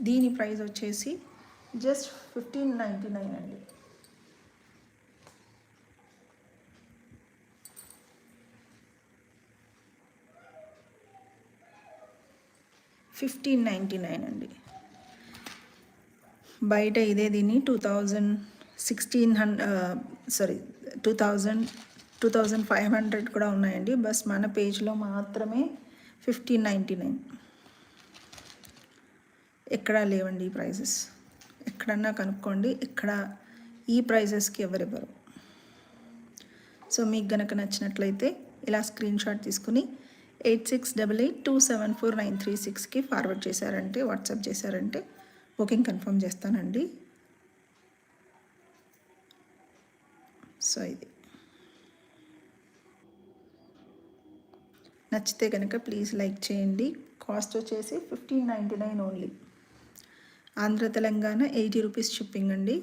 దీని ప్రైస్ వచ్చేసి జస్ట్ 1599 అండి. $1599 అండి. బయట ఇదే దీన్ని 2500 కూడా ఉన్నాయండి. బస్ మన పేజ్లో మాత్రమే 1599. ఎక్కడా లేవండి ఈ ప్రైజెస్. ఎక్కడన్నా కనుక్కోండి, ఇక్కడ ఈ ప్రైజెస్కి ఎవరివ్వరు. సో మీకు గనక నచ్చినట్లయితే ఇలా స్క్రీన్ షాట్ తీసుకుని 8688274936కి ఫార్వర్డ్ చేశారంటే, వాట్సాప్ చేశారంటే బుకింగ్ కన్ఫర్మ్ చేస్తానండి. సో ఇది నచ్చితే కనుక ప్లీజ్ లైక్ చేయండి. కాస్ట్ వచ్చేసి 1599 only. Andhra Telangana 80 rupees shipping అండి.